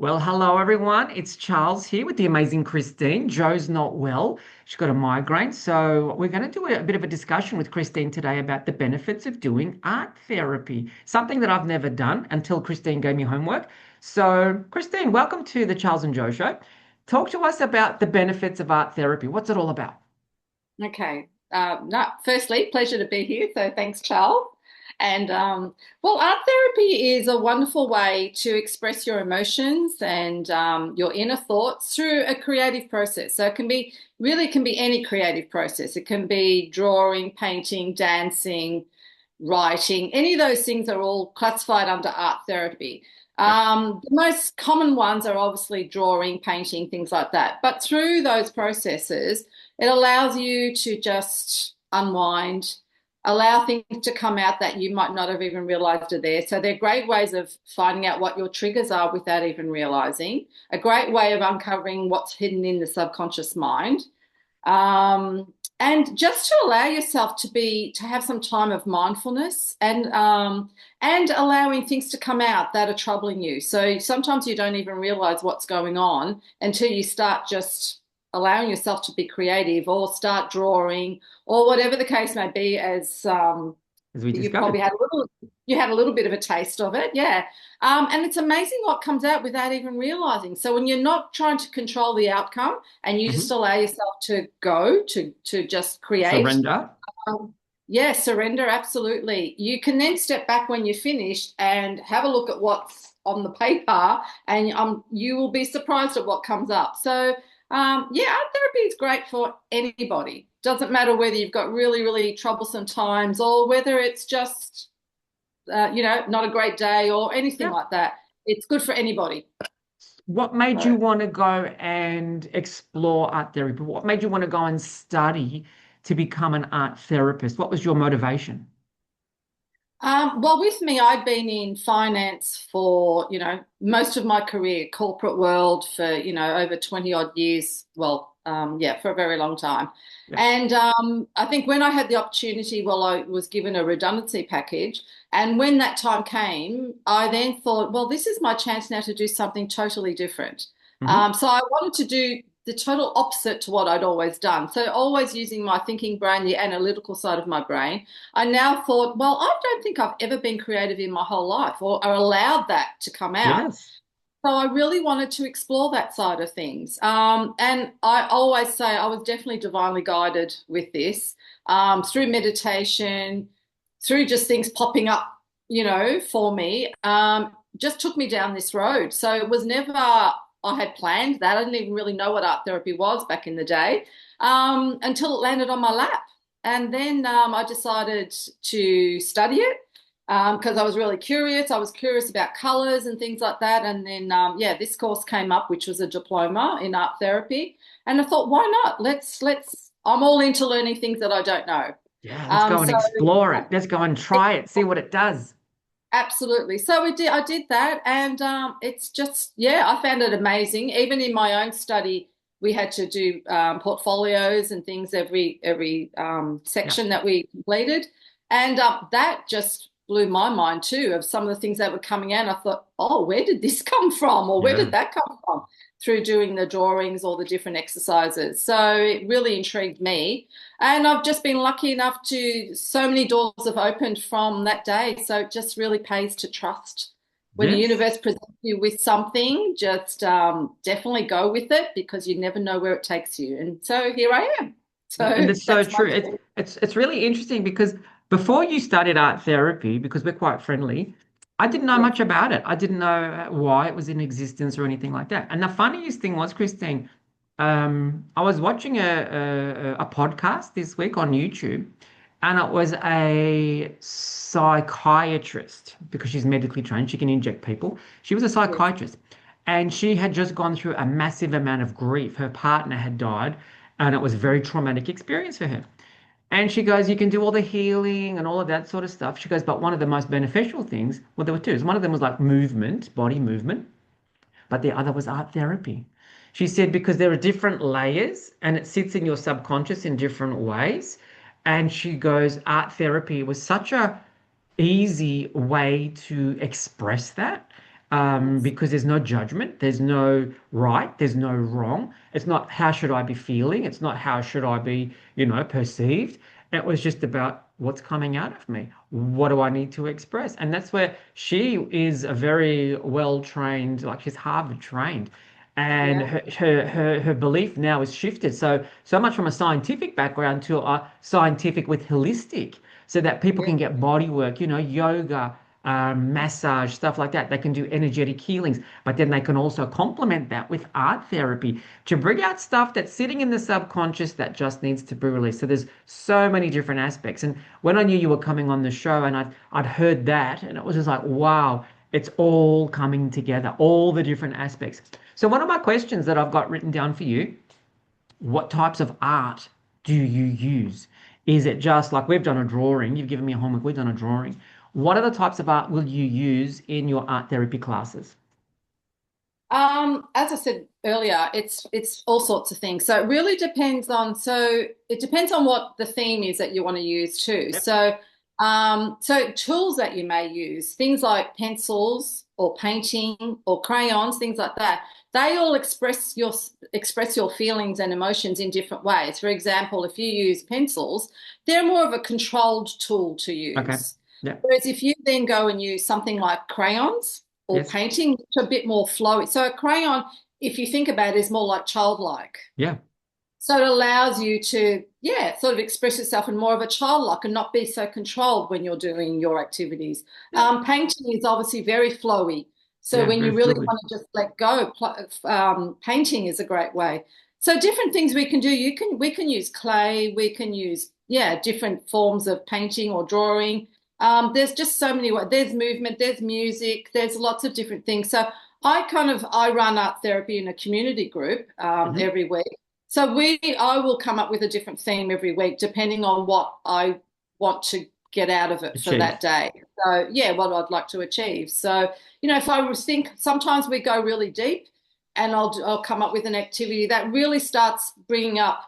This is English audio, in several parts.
Well, hello everyone. It's Charles here with the amazing Christine. Joe's not well. She's got a migraine. So we're going to do a bit of a discussion with Christine today about the benefits of doing art therapy, something that I've never done until Christine gave me homework. So, Christine, welcome to the Charles and Joe Show. Talk to us about the benefits of art therapy. What's it all about? Okay. No, firstly, pleasure to be here. So thanks, Charles. And art therapy is a wonderful way to express your emotions and your inner thoughts through a creative process. So it can be really can be any creative process. It can be drawing, painting, dancing, writing. Any of those things are all classified under art therapy. Yep. The most common ones are obviously drawing, painting, things like that. But through those processes, it allows you to just unwind, allow things to come out that you might not have even realized are there. So they're great ways of finding out what your triggers are without even realizing, a great way of uncovering what's hidden in the subconscious mind. And just to allow yourself to have some time of mindfulness and allowing things to come out that are troubling you. So sometimes you don't even realize what's going on until you start just allowing yourself to be creative or start drawing or whatever the case may be As we you discovered. probably had a little bit of a taste of it, yeah. And it's amazing what comes out without even realizing. So when you're not trying to control the outcome and you just Mhm. allow yourself to go to just create, Surrender. um, yeah, surrender, absolutely. You can then step back when you're finished and have a look at what's on the paper, and you will be surprised at what comes up. So, yeah, art therapy is great for anybody. Doesn't matter whether you've got really, really troublesome times or whether it's just, not a great day or anything Yeah. like that. It's good for anybody. What made you So. want to go and explore art therapy? What made you want to go and study to become an art therapist? What was your motivation? Well, with me, I'd been in finance for, most of my career, corporate world for, over 20 odd years. Well, yeah, for a very long time. Yeah. And I think when I had the opportunity, well, I was given a redundancy package. And when that time came, I then thought, well, this is my chance now to do something totally different. Hmm. So I wanted to do the total opposite to what I'd always done. So always using my thinking brain, the analytical side of my brain. I now thought, well, I don't think I've ever been creative in my whole life or allowed that to come out. Yes. So I really wanted to explore that side of things. And I always say I was definitely divinely guided with this through meditation, through just things popping up, for me. Just took me down this road. So it was never, I had planned that. I didn't even really know what art therapy was back in the day until it landed on my lap. And then I decided to study it because I was really curious. I was curious about colors and things like that. And then, yeah, this course came up, which was a diploma in art therapy. And I thought, why not? I'm all into learning things that I don't know. Yeah, let's go and So explore it. Let's go and try it, see what it does. absolutely. So I did that, and it's just, yeah, I found it amazing. Even in my own study, we had to do portfolios and things every Yeah. section that we completed, and that just blew my mind too of some of the things that were coming out. I thought, oh, where did this come from, or where Yeah. did that come from? Through doing the drawings or the different exercises. So it really intrigued me. And I've just been lucky enough to, so many doors have opened from that day. So it just really pays to trust. When the Yes. universe presents you with something, just definitely go with it because you never know where it takes you. And so here I am. And So it's so that's my true. story. It's really interesting because before you studied art therapy, because we're quite friendly, I didn't know Yes. much about it. I didn't know why it was in existence or anything like that. And the funniest thing was, Christine, I was watching a podcast this week on YouTube, and it was a psychiatrist because she's medically trained. She can inject people. She was a Yes. psychiatrist, and she had just gone through a massive amount of grief. Her partner had died, and it was a very traumatic experience for her. And she goes, you can do all the healing and all of that sort of stuff. She goes, but one of the most beneficial things, well, there were two. One of them was like movement, body movement, but the other was art therapy. She said, because there are different layers and it sits in your subconscious in different ways. And she goes, art therapy was such a easy way to express that. Yes. because there's no judgment, there's no right, there's no wrong. It's not how should I be feeling, it's not how should I be, perceived. It was just about what's coming out of me. What do I need to express? And that's where she is a very well trained, like she's Harvard trained. And Yeah. her belief now is shifted. So much from a scientific background to a scientific with holistic, so that people Yeah. can get body work, yoga, massage, stuff like that. They can do energetic healings, but then they can also complement that with art therapy to bring out stuff that's sitting in the subconscious that just needs to be released. So there's so many different aspects. And when I knew you were coming on the show and I'd heard that, and it was just like, wow, it's all coming together, all the different aspects. So one of my questions that I've got written down for you: what types of art do you use? Is it just like we've done a drawing? You've given me a homework, we've done a drawing. What other types of art will you use in your art therapy classes? As I said earlier, it's all sorts of things. So it really depends on, so it depends on what the theme is that you want to use too. Yep. So tools that you may use, things like pencils or painting or crayons, things like that, they all express your feelings and emotions in different ways. For example, if you use pencils, they're more of a controlled tool to Okay. use. Yeah. Whereas if you then go and use something like crayons or Yes. painting, it's a bit more flowy. So a crayon, if you think about it, is more like childlike. Yeah. So it allows you to, yeah, sort of express yourself in more of a childlike and not be so controlled when you're doing your activities. Yeah. Painting is obviously very flowy. So Yeah. when Very you really fluid. want to just let go, painting is a great way. So different things we can do. We can use clay. We can use, yeah, different forms of painting or drawing. There's just so many ways. There's movement. There's music. There's lots of different things. So I run art therapy in a community group Hmm. every week. So I will come up with a different theme every week depending on what I want to get out of it for that Achieve. day. So yeah, what I'd like to achieve. So, if I was think sometimes we go really deep and I'll come up with an activity that really starts bringing up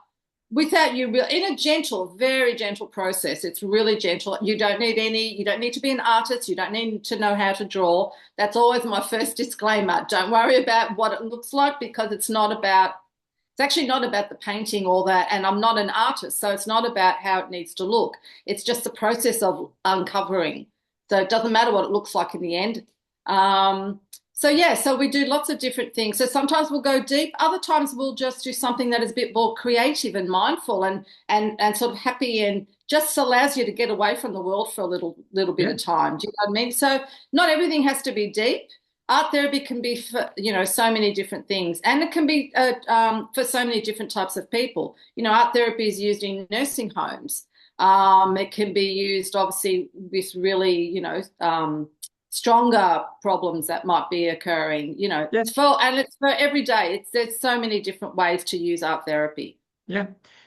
without you real in a gentle, very gentle process. It's really gentle. You don't need to be an artist. You don't need to know how to draw. That's always my first disclaimer. Don't worry about what it looks like because it's actually not about the painting or that, and I'm not an artist, so it's not about how it needs to look. It's just the process of uncovering. So it doesn't matter what it looks like in the end. So yeah, so we do lots of different things. So sometimes we'll go deep, other times we'll just do something that is a bit more creative and mindful and sort of happy and just allows you to get away from the world for a little bit Yeah. of time. Do you know what I mean? So not everything has to be deep. Art therapy can be for, so many different things, and it can be for so many different types of people. Art therapy is used in nursing homes. It can be used obviously with really, stronger problems that might be occurring. Yeah. It's for every day. There's so many different ways to use art therapy. Yeah.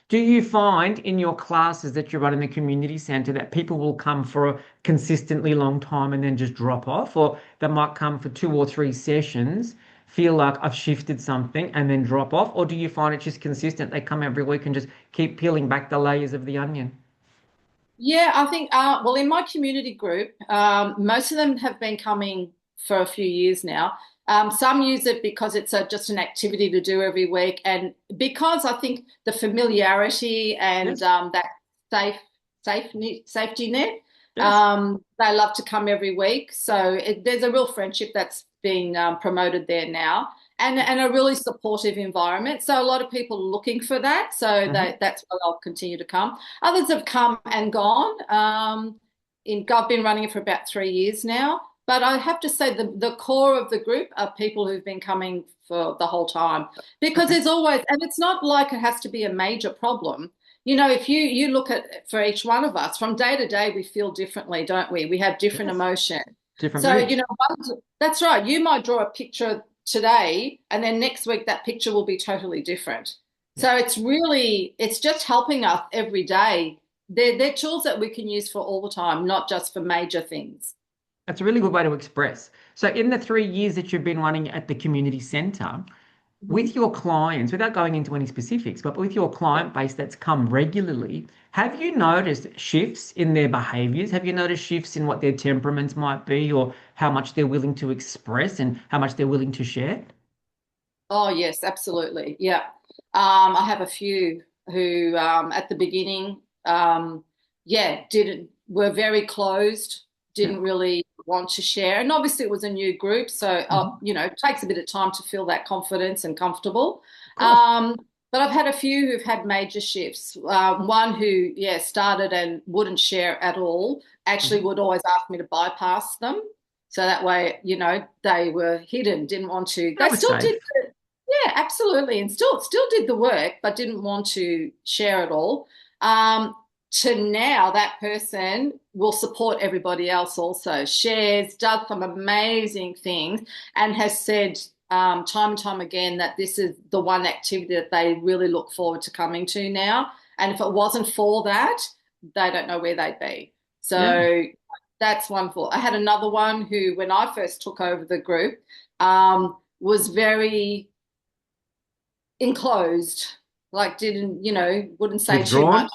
Do you find in your classes that you run in the community center that people will come for a consistently long time and then just drop off, or they might come for 2 or 3 sessions, feel like I've shifted something and then drop off? Or do you find it's just consistent? They come every week and just keep peeling back the layers of the onion? Yeah, I think, well, in my community group, most of them have been coming for a few years now. Some use it because it's just an activity to do every week, and because I think the familiarity and Yes. that safe, safety net, Yes. they love to come every week. So there's a real friendship that's being promoted there now, and a really supportive environment. So a lot of people are looking for that. So Hmm. that's why they'll continue to come. Others have come and gone. I've been running it for about 3 years now. But I have to say the core of the group are people who've been coming for the whole time because Okay. there's always, and it's not like it has to be a major problem. If you look at for each one of us from day to day, we feel differently, don't we? We have different Yes. emotion. Different So, moods. that's right. You might draw a picture today, and then next week that picture will be totally different. Yeah. So it's just helping us every day. They're tools that we can use for all the time, not just for major things. That's a really good way to express. So in the 3 years that you've been running at the community center, with Mhm. your clients, without going into any specifics, but with your Yeah. client base that's come regularly, have you noticed shifts in their behaviors? Have you noticed shifts in what their temperaments might be? Or how much they're willing to express and how much they're willing to share? Oh, yes, absolutely. Yeah. I have a few who at the beginning, yeah, didn't were very closed, Yeah. didn't really want to share. And obviously it was a new group, so Hmm. it takes a bit of time to feel that confidence and comfortable. Of course. Um, but I've had a few who've had major shifts. One who, yeah, started and wouldn't share at all, actually Hmm. would always ask me to bypass them. So that way, they were hidden, didn't want to. That They was still did safe. yeah, absolutely. And still did the work, but didn't want to share it all. Um, to now, that person will support everybody else also, shares, does some amazing things, and has said time and time again that this is the one activity that they really look forward to coming to now. And if it wasn't for that, they don't know where they'd be. Yeah. So that's wonderful. I had another one who, when I first took over the group, was very enclosed, like didn't, wouldn't say too Withdrawn? much.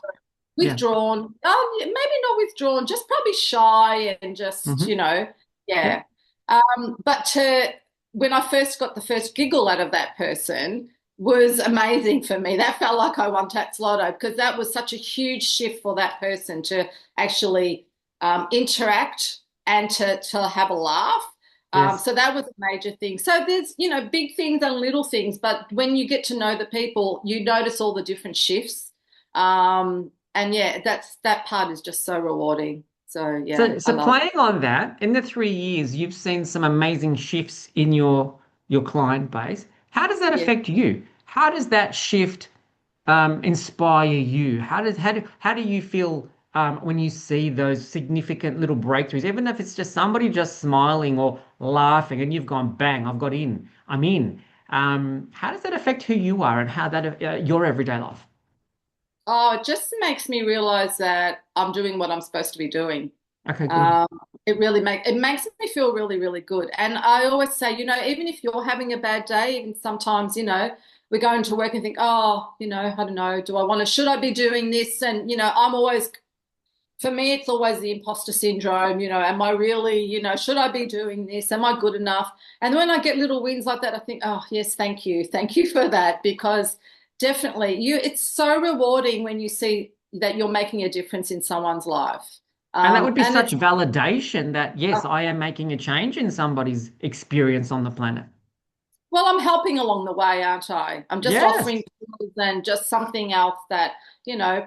Yeah. Withdrawn. Yeah, maybe not withdrawn, just probably shy and just, Hmm. Yeah. yeah. But when I first got the first giggle out of that person was amazing for me. That felt like I won Tax Lotto because that was such a huge shift for that person to actually interact and to have a laugh. Yes. So that was a major thing. So there's, big things and little things, but when you get to know the people, you notice all the different shifts. And yeah, that part is just so rewarding. So yeah, I So love playing on that, in the 3 years, you've seen some amazing shifts in your client base. How does that it. Yeah. affect you? How does that shift inspire you? How do you feel when you see those significant little breakthroughs, even if it's just somebody just smiling or laughing, and you've gone, bang, I've got in, I'm in. How does that affect who you are and how that your everyday life? Oh, it just makes me realize that I'm doing what I'm supposed to be doing. Okay, good. Um, it makes me feel really, really good. And I always say, even if you're having a bad day, even sometimes, we go into work and think, oh, I don't know, should I be doing this? And, for me, it's always the imposter syndrome, am I really, should I be doing this? Am I good enough? And when I get little wins like that, I think, oh, yes, thank you. Thank you for that because definitely it's so rewarding when you see that you're making a difference in someone's life. And that would be And such it's validation that, yes, I am making a change in somebody's experience on the planet. Well, I'm helping along the way, aren't I? I'm just Yes, offering tools and just something else that,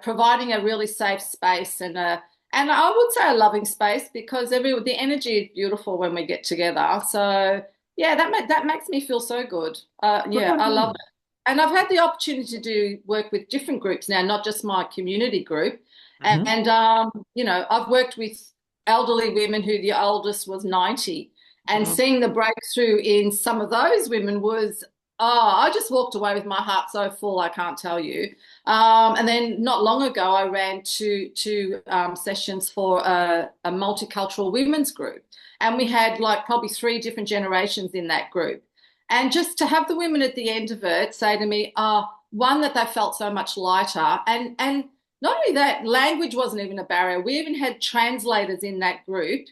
providing a really safe space and I would say a loving space because the energy is beautiful when we get together. So yeah, that makes me feel so good. good Yeah, on I love you. it. And I've had the opportunity to do work with different groups now, not just my community group. Hmm. And I've worked with elderly women who the oldest was 90 and Oh, seeing the breakthrough in some of those women was, I just walked away with my heart so full, I can't tell you. And then not long ago, I ran two sessions for a multicultural women's group. And we had like probably three different generations in that group. And just to have the women at the end of it say to me, one, that they felt so much lighter. And not only that, language wasn't even a barrier. We even had translators in that group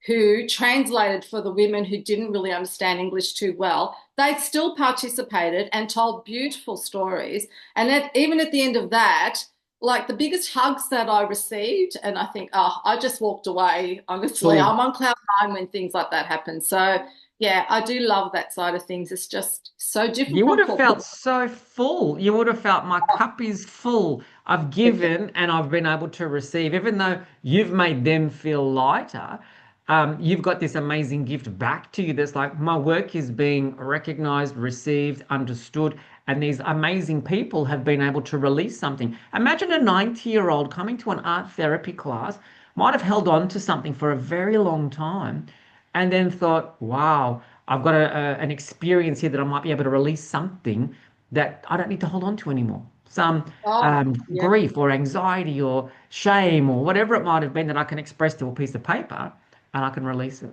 who translated for the women who didn't really understand English too well. They still participated and told beautiful stories. And even at the end of that, like the biggest hugs that I received, and I think, I just walked away. Honestly, full. I'm on cloud nine when things like that happen. So, yeah, I do love that side of things. It's just so You would difficult have for felt people. so full. You would have felt my cup is full. I've given and I've been able to receive, even though you've made them feel lighter. You've got this amazing gift back to you that's like my work is being recognized, received, understood, and these amazing people have been able to release something. Imagine a 90-year-old coming to an art therapy class, might have held on to something for a very long time, and then thought, wow, I've got an experience here that I might be able to release something that I don't need to hold on to anymore. Some Oh, yeah. grief or anxiety or shame or whatever it might have been that I can express to a piece of paper and I can release it.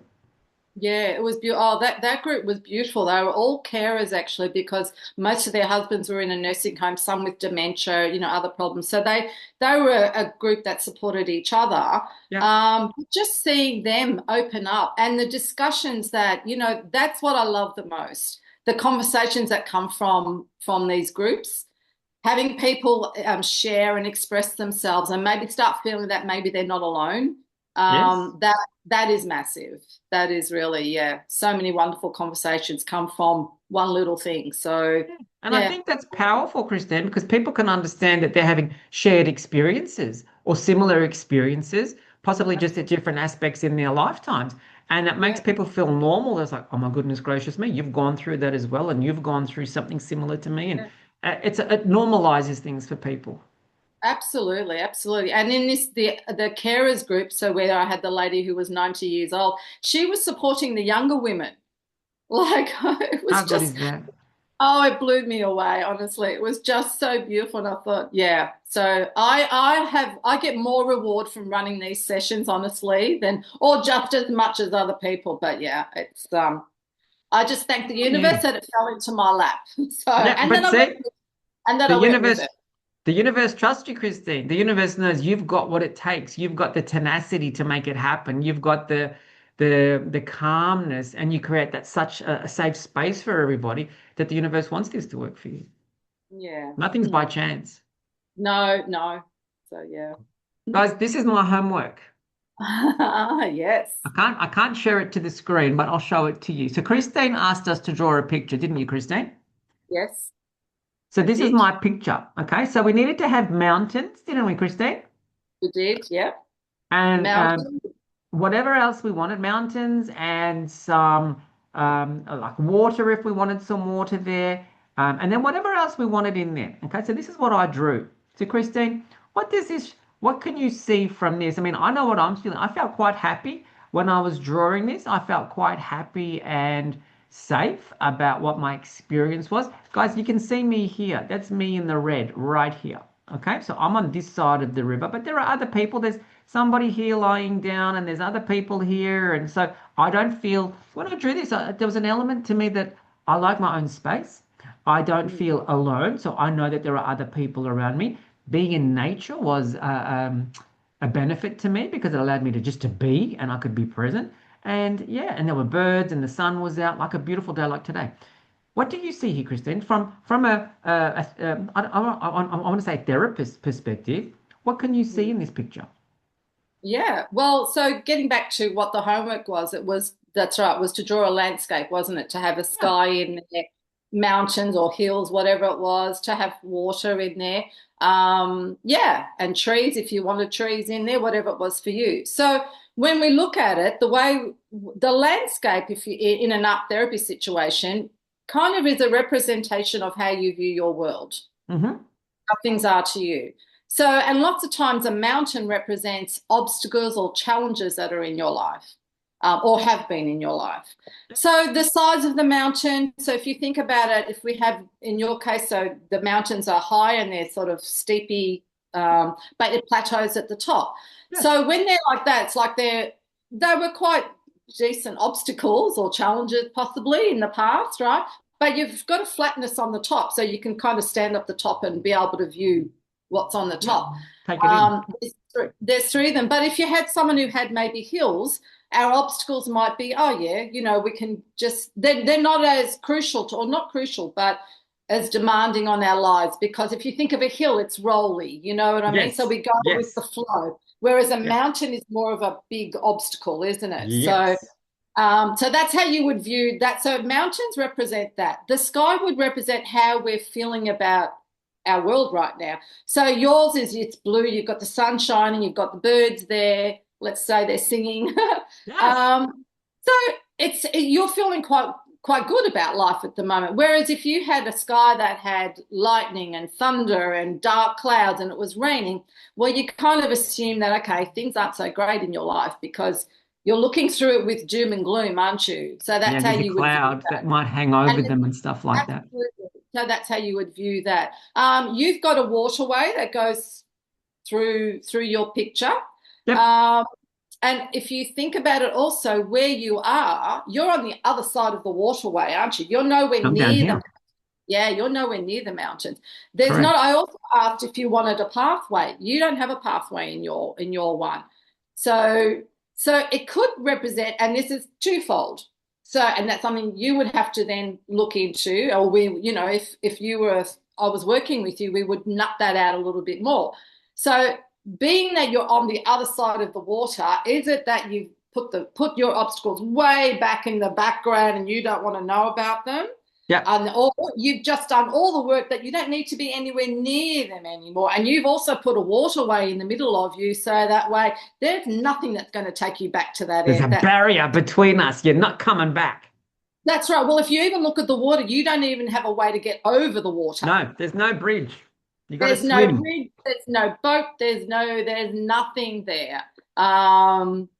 Yeah, it was beautiful. Oh, that group was beautiful. They were all carers actually, because most of their husbands were in a nursing home, some with dementia, other problems. So they were a group that supported each other. Yeah. Just seeing them open up and the discussions that, that's what I love the most. The conversations that come from these groups, having people share and express themselves and maybe start feeling that maybe they're not alone. Yes. That is massive. That is really, yeah. So many wonderful conversations come from one little thing. So, Yeah. And I yeah, think that's powerful, Christine, because people can understand that they're having shared experiences or similar experiences, possibly just at absolutely. different aspects in their lifetimes. And it makes Yeah, people feel normal. It's like, oh my goodness gracious me, you've gone through that as well, and you've gone through something similar to me. And yeah. it normalizes things for people. Absolutely, absolutely. And in the carers group, so where I had the lady who was 90 years old, she was supporting the younger women. Like it How was good just is that? Oh, it blew me away, honestly. It was just so beautiful. And I thought, yeah. So I get more reward from running these sessions, honestly, than or just as much as other people. But yeah, it's I just thank the Yeah. universe that it fell into my lap. So Yeah, but see, and then the I went with universe it. the universe trusts you, Christine. The universe knows you've got what it takes. You've got the tenacity to make it happen. You've got the calmness, and you create that such a safe space for everybody that the universe wants this to work for you. Yeah. Nothing's by Hmm. chance. No, no. So yeah. Guys, this is my homework. Yes. I can't share it to the screen, but I'll show it to you. So Christine asked us to draw a picture, didn't you, Christine? Yes, So I this is did. my picture. Okay, so we needed to have mountains, didn't we, Christine? You did. Yeah. And Mountain. whatever else we wanted, mountains and some like water if we wanted some water there, and then whatever else we wanted in there. Okay, so this is what I drew. So Christine, what does this? What can you see from this? I mean, I know what I'm feeling. I felt quite happy when I was drawing this. I felt quite happy and safe about what my experience was. Guys, you can see me here. That's me in the red right here. Okay, so I'm on this side of the river, but there are other people. There's somebody here lying down, and there's other people here. And so I don't feel, when I drew this, there was an element to me that I like my own space. I don't Mm, feel alone. So I know that there are other people around me. Being in nature was a benefit to me because it allowed me to just to be and I could be present. And yeah, and there were birds and the sun was out like a beautiful day like today. What do you see here, Christine, from I want to say therapist perspective? What can you see mm. in this picture? Yeah. Well, so getting back to what the homework was, that's right, was to draw a landscape, wasn't it? To have a Yeah. sky in there, mountains or hills, whatever it was, to have water in there. Yeah, and trees if you wanted trees in there, whatever it was for you. So when we look at it, the landscape, if you in an art therapy situation, kind of is a representation of how you view your world, Hmm. how things are to you. So, and lots of times a mountain represents obstacles or challenges that are in your life or have been in your life. So, the size of the mountain, so if you think about it, if we have, in your case, so the mountains are high and they're sort of steepy, but it plateaus at the top. Yes. So, when they're like that, it's like they were quite decent obstacles or challenges possibly in the past, right? But you've got a flatness on the top, so you can kind of stand up the top and be able to view what's on the Yeah. top. Take it in. There's three of them. But if you had someone who had maybe hills, our obstacles might be, oh yeah, we can just they're not as crucial to, or not crucial, but as demanding on our lives. Because if you think of a hill, it's rolly, you know what I mean? So Yes. we go with the Yes. flow. Whereas a Yeah. mountain is more of a big obstacle, isn't it? So Yes. so that's how you would view that. So mountains represent that. The sky would represent how we're feeling about our world right now. So yours is it's blue. You've got the sun shining. You've got the birds there. Let's say they're singing. Yes. So you're feeling quite good about life at the moment. Whereas if you had a sky that had lightning and thunder and dark clouds and it was raining, well, you kind of assume that okay, things aren't so great in your life because you're looking through it with doom and gloom, aren't you? So Yeah, that's how there's a you would view cloud that that. might hang over And them and stuff like that. absolutely, so that's how you would view that. You've got a waterway that goes through your picture. Yep. Um, And if you think about it also, where you are, you're on the other side of the waterway, aren't you? You're nowhere I'm near the, downhill. yeah, you're nowhere near the mountains. There's not, Correct. I also asked if you wanted a pathway. You don't have a pathway in your one. So it could represent, and this is twofold. So, and that's something you would have to then look into, or we, if you were, I was working with you, we would nut that out a little bit more. So being that you're on the other side of the water, is it that you put your obstacles way back in the background and you don't want to know about them? Yeah. And or you've just done all the work that you don't need to be anywhere near them anymore. And you've also put a waterway in the middle of you, so that way there's nothing that's going to take you back to There's a that. barrier between us. You're not coming back. That's right. Well, if you even look at the water, you don't even have a way to get over the water. No, there's no bridge. You got to There's no swim. bridge, there's no boat, there's nothing there.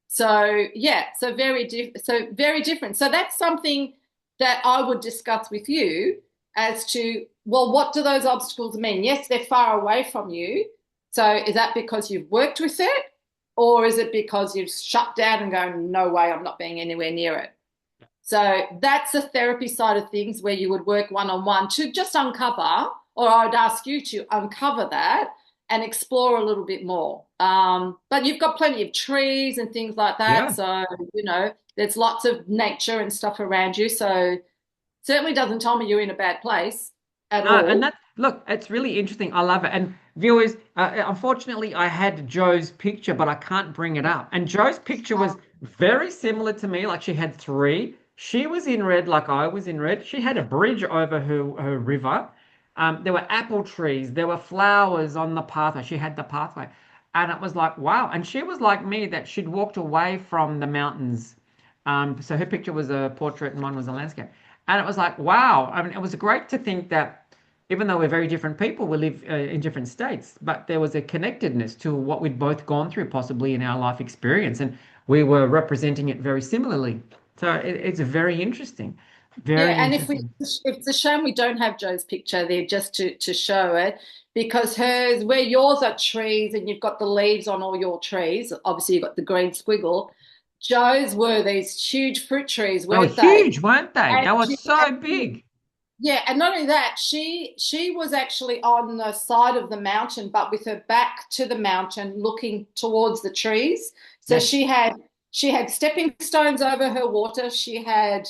So yeah, so very different. So that's something that I would discuss with you as to, well, what do those obstacles mean? Yes, they're far away from you. So is that because you've worked with it, or is it because you've shut down and going, no way, I'm not being anywhere near it? So that's the therapy side of things where you would work one on one to just uncover, or I would ask you to uncover that and explore a little bit more. But you've got plenty of trees and things like that. Yeah. So, there's lots of nature and stuff around you. So certainly doesn't tell me you're in a bad place at No, and all. that look, it's really interesting. I love it. And viewers, unfortunately, I had Joe's picture, but I can't bring it up. And Joe's picture was very similar to me. Like she had three. She was in red, like I was in red. She had a bridge over her river. There were apple trees. There were flowers on the pathway. She had the pathway, and it was like wow. And she was like me that she'd walked away from the mountains. So her picture was a portrait and mine was a landscape. And it was like, wow. I mean, it was great to think that even though we're very different people, we live in different states, but there was a connectedness to what we'd both gone through possibly in our life experience. And we were representing it very similarly. So it's very interesting. Yeah, Very and interesting. it's a shame we don't have Joe's picture there just to show it, because hers, where yours are trees and you've got the leaves on all your trees, obviously you've got the green squiggle. Joe's were these huge fruit trees, They were weren't they? huge, weren't they? And They were she so actually, big. yeah, and not only that, she was actually on the side of the mountain, but with her back to the mountain, looking towards the trees. So Yes. she had stepping stones over her water. She had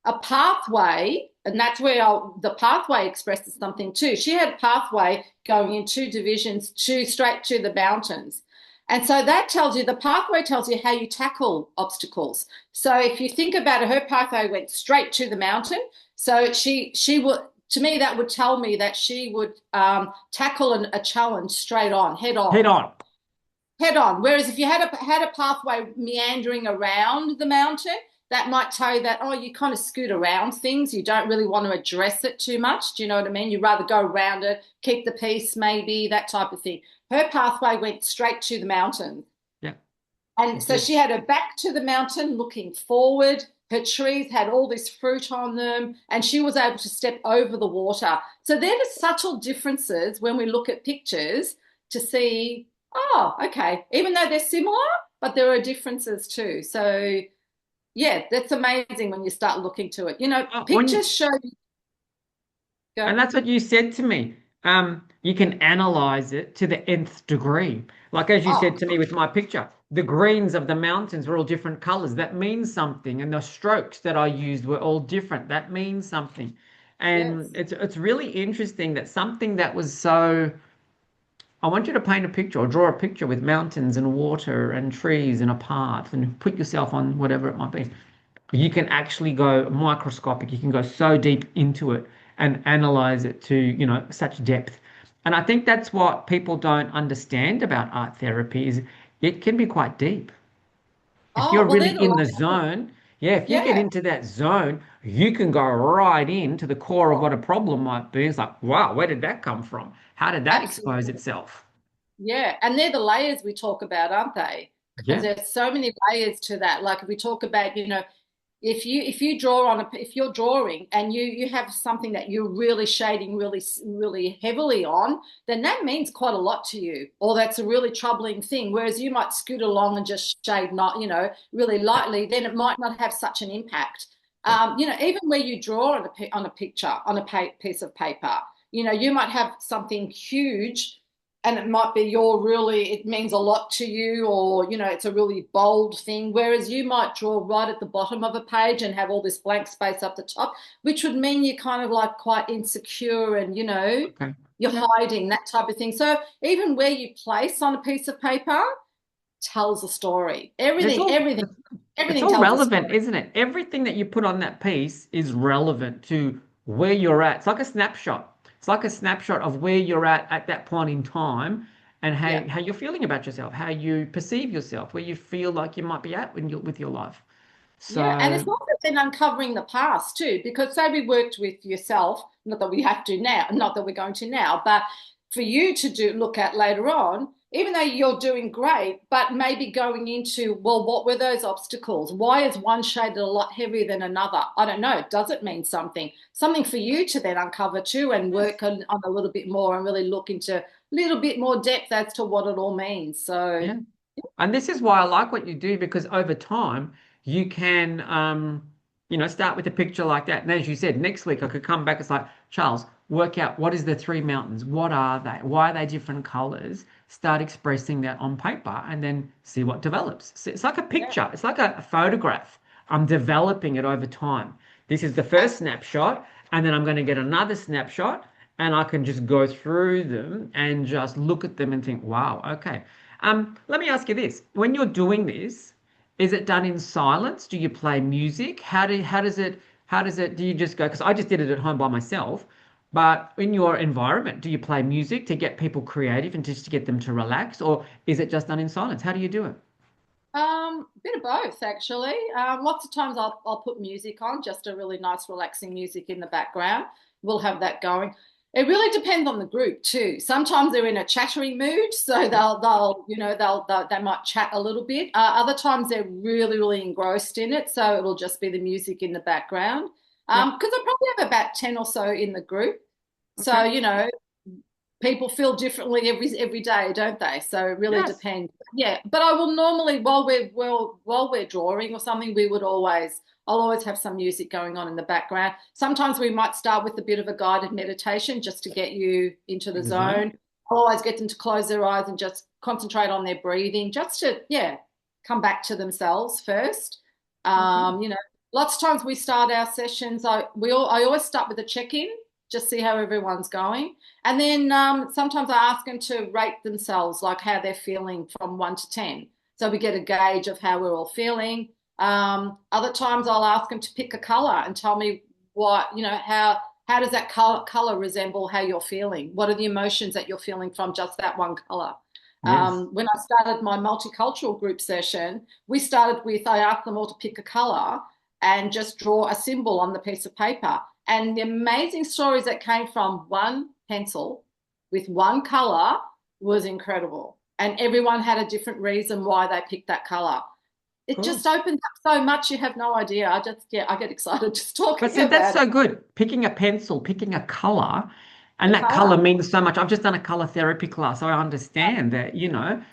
a pathway, and that's where the pathway expresses something too. She had a pathway going in two divisions, straight to the mountains. And so that tells you, the pathway tells you how you tackle obstacles. So if you think about it, her pathway went straight to the mountain. So she would, to me, that would tell me that she would tackle a challenge straight on, head Head on, on. head on. Whereas if you had a pathway meandering around the mountain, that might tell you that, oh, you kind of scoot around things. You don't really want to address it too much. Do you know what I mean? You'd rather go around it, keep the peace, maybe that type of thing. Her pathway went straight to the mountain. Yeah, And it so did. she had her back to the mountain looking forward. Her trees had all this fruit on them, and she was able to step over the water. So they're the subtle differences when we look at pictures to see, oh, okay, even though they're similar, but there are differences too. So yeah, that's amazing when you start looking to it. When you, Pictures show you, And go, that's what you said to me. You can analyze it to the nth degree. Like as you said oh, to me with my picture, the greens of the mountains were all different colors. That means something. And the strokes that I used were all different. That means something. And yes. it's really interesting that something that was so I want you to paint a picture or draw a picture with mountains and water and trees and a path and put yourself on whatever it might be. You can actually go microscopic. You can go so deep into it and analyze it to, such depth. And I think that's what people don't understand about art therapy is it can be quite deep. If Oh, you're well, really they're the in the last. zone, yeah, if you get Yeah, into that zone, you can go right into the core of what a problem might be. It's like, wow, where did that come from? How did that expose absolutely. itself? Yeah, and they're the layers we talk about, aren't they? Because Yeah. there's so many layers to that. Like if we talk about, if you draw on a if you're drawing and you have something that you're really shading really heavily on, then that means quite a lot to you, or that's a really troubling thing. Whereas you might scoot along and just shade not really Yeah, lightly, then it might not have such an impact. yeah, Even where you draw on a picture on a piece of paper, you might have something huge and it might be it means a lot to you, or it's a really bold thing, whereas you might draw right at the bottom of a page and have all this blank space up the top, which would mean you're kind of like quite insecure and okay. you're Yeah. hiding that type of thing. So even where you place on a piece of paper tells a story. It's everything all everything it's everything all tells a relevant, story. isn't it? Everything that you put on that piece is relevant to where you're at. It's like a snapshot. It's like a snapshot of where you're at that point in time and Yeah. how you're feeling about yourself, how you perceive yourself, where you feel like you might be at when you with your life. Yeah, and So, it's also then uncovering the past too, because say we worked with yourself, not that we have to now, not that we're going to now, but for you to look at later on, even though you're doing great, but maybe going into, well, what were those obstacles? Why is one shaded a lot heavier than another? I don't know. Does it mean something? Something for you to then uncover too and yes. work on a little bit more and really look into a little bit more depth as to what it all means. So, Yeah. And this is why I like what you do because over time you can, start with a picture like that. And as you said, next week I could come back. It's like, Charles, work out what is the three mountains? What are they? Why are they different colors? Start expressing that on paper and then see what develops. So it's like a yeah, picture. It's like a photograph. I'm developing it over time. This is the first snapshot, and then I'm going to get another snapshot, and I can just go through them and just look at them and think, wow, okay. Let me ask you this. When you're doing this, is it done in silence? Do you play music? How does it do you just go? Because I just did it at home by myself, but in your environment, do you play music to get people creative and just to get them to relax, or is it just done in silence? How do you do it? bit of both actually. Lots of times I'll put music on, just a really nice, relaxing music in the background. We'll have that going. It really depends on the group too. Sometimes they're in a chattering mood, so Yep. they might chat a little bit. Other times they're really engrossed in it, so it'll just be the music in the background. Yep. Because I probably have about 10 or so in the group, so Okay. people feel differently every day, don't they? So it really Yes. depends. Yeah, but I will normally while we're drawing or something, I'll always have some music going on in the background. Sometimes we might start with a bit of a guided meditation just to get you into the In the zone. zone. I'll always get them to close their eyes and just concentrate on their breathing, just to come back to themselves first. Okay. Um, you know, Lots of times we start our sessions. I always start with a check-in, just see how everyone's going. And then sometimes I ask them to rate themselves, like how they're feeling from 1 to 10. So we get a gauge of how we're all feeling. Other times I'll ask them to pick a color and tell me how does that color resemble how you're feeling? What are the emotions that you're feeling from just that one color? Yes. When I started my multicultural group session, I asked them all to pick a color and just draw a symbol on the piece of paper. And the amazing stories that came from one pencil with one color was incredible. And everyone had a different reason why they picked that color. Of It just course. opens up so much, you have no idea. I get excited just But talking see, that's about it. so good. Picking a pencil, picking a color, and The that color. color means so much. I've just done a color therapy class, so I understand that,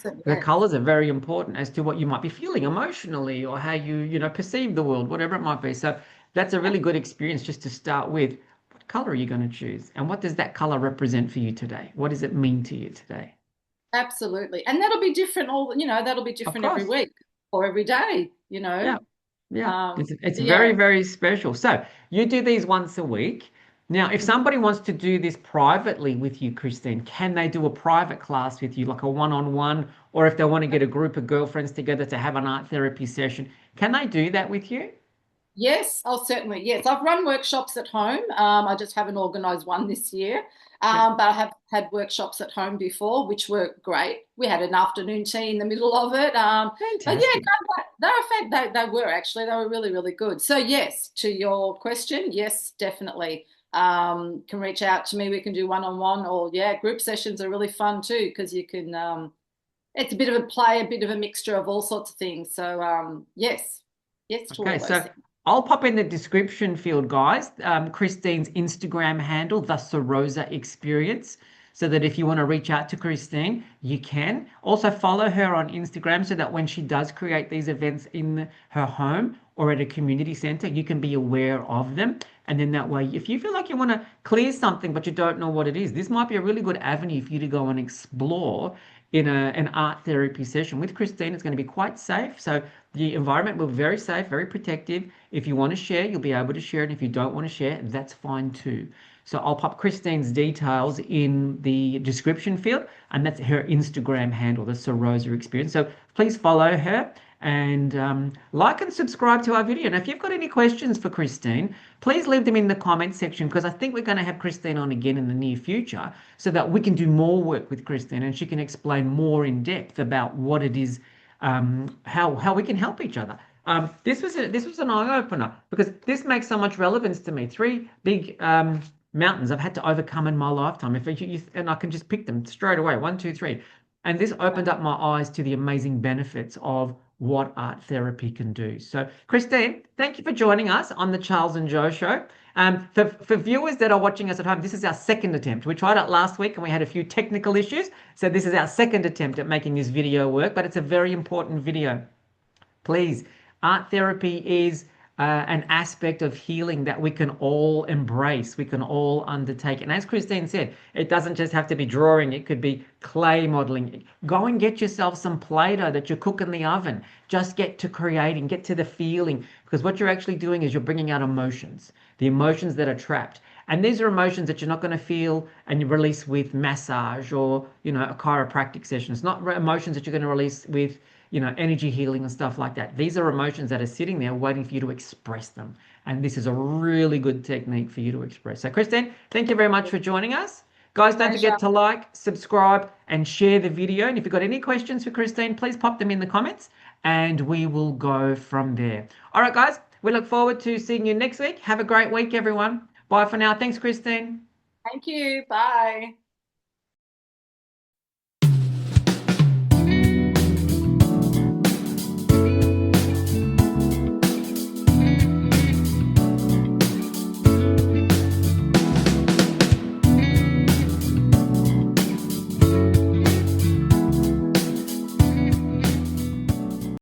So, the yeah. colors are very important as to what you might be feeling emotionally or how you perceive the world, whatever it might be. So that's a really good experience just to start with. What color are you going to choose? And what does that color represent for you today? What does it mean to you today? Absolutely. And that'll be Of different every course. week or every day. Yeah. Yeah, it's very, Yeah. very special. So you do these once a week. Now, if Mhm. somebody wants to do this privately with you, Christine, can they do a private class with you, like a one-on-one, or if they want to get a group of girlfriends together to have an art therapy session, can they do that with you? Yes, oh, certainly. Yes, I've run workshops at home. I just haven't organised one this year. Yeah, But I have had workshops at home before, which were great. We had an afternoon tea in the middle of it. But yeah, fantastic. they were actually, they were really good. So yes, to your question, yes, definitely. Can reach out to me. We can do one-on-one, or yeah, group sessions are really fun too because you can. It's a bit of a play, a bit of a mixture of all sorts of things. So yes, yes to all Okay, those so things. I'll pop in the description field, guys, Christine's Instagram handle, the Sorosa Experience, so that if you want to reach out to Christine, you can. Also, follow her on Instagram so that when she does create these events in her home or at a community center, you can be aware of them. And then that way, if you feel like you want to clear something but you don't know what it is, this might be a really good avenue for you to go and explore in an art therapy session with Christine. It's going to be quite safe. So the environment will be very safe, very protective. If you want to share, you'll be able to share. And if you don't want to share, that's fine too. So I'll pop Christine's details in the description field, and that's her Instagram handle, the Sorosa Experience. So please follow her and like and subscribe to our video. And if you've got any questions for Christine, please leave them in the comment section because I think we're going to have Christine on again in the near future so that we can do more work with Christine and she can explain more in depth about what it is, how we can help each other. This was an eye opener because this makes so much relevance to me. Three big mountains I've had to overcome in my lifetime. And I can just pick them straight away, one, two, three. And this opened up my eyes to the amazing benefits of what art therapy can do. So, Christine, thank you for joining us on the Charles and Joe Show. For viewers that are watching us at home, this is our second attempt. We tried it last week and we had a few technical issues. So this is our second attempt at making this video work, but it's a very important video. Please, art therapy is an aspect of healing that we can all embrace, we can all undertake. And as Christine said, it doesn't just have to be drawing, it could be clay modeling. Go and get yourself some Play Doh that you cook in the oven. Just get to creating, get to the feeling, because what you're actually doing is you're bringing out emotions, the emotions that are trapped. And these are emotions that you're not going to feel and you release with massage or, a chiropractic session. It's not emotions that you're going to release with energy healing and stuff like that. These are emotions that are sitting there waiting for you to express them. And this is a really good technique for you to express. So, Christine, thank you very much for joining us. Guys, don't Pleasure. forget to like, subscribe, and share the video. And if you've got any questions for Christine, please pop them in the comments and we will go from there. All right, guys, we look forward to seeing you next week. Have a great week, everyone. Bye for now. Thanks, Christine. Thank you. Bye.